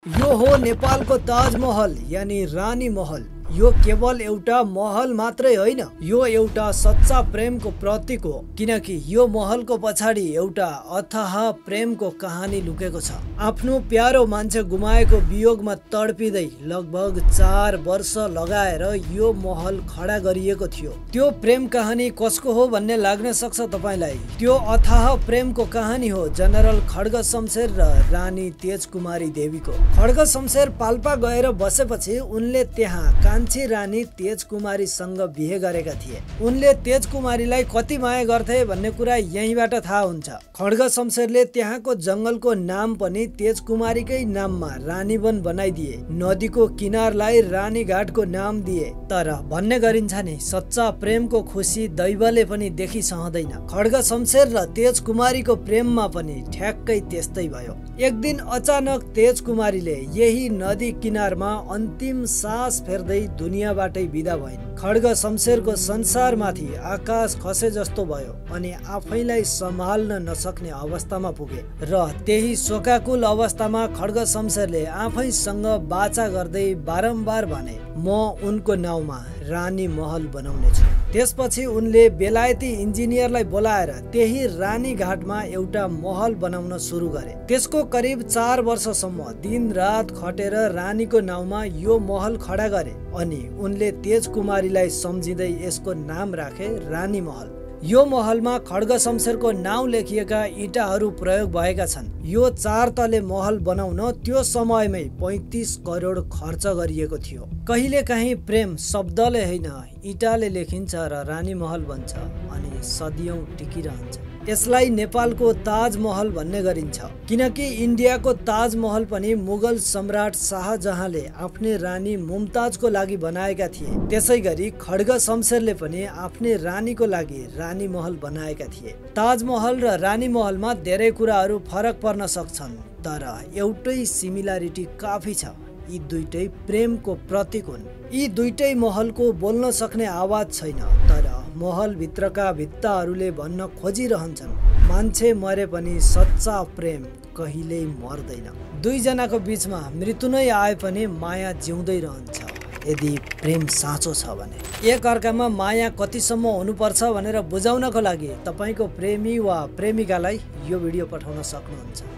यो हो नेपालको ताजमहल यानी रानी महल। यो केवल एउटा महल मात्रै होइन, यो एउटा सच्चा प्रेमको प्रतीक हो, किनकि यो महलको पछाडि एउटा अथाह प्रेमको कहानी लुकेको छ। आफ्नो प्यारो मान्छे गुमाएको वियोगमा तडपिँदै लगभग 4 वर्ष लगाएर यो महल खडा गरिएको थियो। त्यो प्रेम कहानी कसको हो भन्ने लाग्न सक्छ तपाईलाई। त्यो अथाह प्रेमको कहानी हो जनरल खड्ग शमशेर र रानी तेजकुमारी देवीको। खड्ग शमशेर पाल्पा गएर बसेपछि उनले त्यहाँ कान्छी रानी तेजकुमारीसँग बिहे गरेका थिए। उनले तेजकुमारीलाई कति माया गर्थे भन्ने कुरा यहीँबाट थाहा हुन्छ। खड्ग शमशेरले त्यहाँको जंगलको नाम पनि तेजकुमारीकै नाममा रानीवन बनाइदिए। नदीको किनारलाई रानीघाटको नाम दिए। तर भन्ने गरिन्छ नि, सच्चा प्रेमको खुसी दैवले पनि देखि सहँदैन। खड्ग शमशेर र तेजकुमारीको प्रेममा पनि ठ्याक्कै त्यस्तै भयो। एक दिन अचानक तेजकुमारीले यही नदी किनारमा अन्तिम सास फेर्दै दुनियाबाटै बिदा भइन्। खड्ग शमशेरको संसारमाथि आकाश खसे जस्तो भयो अनि आफैलाई सम्हाल्न नसक्ने अवस्थामा पुगे। र त्यही शोकाकुल अवस्थामा खड्ग शमशेरले आफैसँग बाचा गर्दै बारम्बार भने, म उनको नाउँमा रानी महल बनाउनेछु। त्यसपछि उनले बेलायती इन्जिनियरलाई बोलाएर त्यही रानी घाटमा एउटा महल बनाउन सुरु गरे। त्यसको करिब 4 वर्षसम्म दिन रात खटेर रानीको नाउँमा यो महल खडा गरे अनि उनले तेजकुमारीलाई सम्झिँदै यसको नाम राखे रानी महल। यो महलमा खड्ग शमशेरको नाउँ लेखिएका इँटाहरू प्रयोग भएका छन्। यो 4 तले महल बनाउन त्यो समयमै 35 करोड खर्च गरिएको थियो। कहिलेकाहीँ प्रेम शब्दले होइन, इँटाले लेखिन्छ र रानी महल बन्छ अनि सदियौं टिकिरहन्छ। यसलाई नेपालको ताजमहल भन्ने गरिन्छ, किनकि इन्डियाको ताजमहल पनि मुगल सम्राट शाहजहाँले आफ्नै रानी मुमताजको लागि बनाएका थिए। त्यसैगरी खड्ग शमशेरले पनि आफ्नै रानीको लागि रानी महल बनाएका थिए। ताजमहल र रानी महलमा धेरै कुराहरू फरक पर्न सक्छन्, तर एउटै सिमिलारिटी काफी छ। यी दुईटै प्रेमको प्रतीक हुन्। यी दुईटै महलको बोल्न सक्ने आवाज छैन, तर महल भित्रका भित्ताहरूले भन्न खोजिरहन्छन्, मान्छे मरे पनि सच्चा प्रेम कहिल्यै मर्दैन। दुईजनाको बीचमा मृत्यु नै आए पनि माया जिउँदै रहन्छ, यदि प्रेम साँचो छ भने। एक अर्कामा माया कतिसम्म हुनुपर्छ भनेर बुझाउनको लागि तपाईको प्रेमी वा प्रेमिकालाई यो भिडियो पठाउन सक्नुहुन्छ।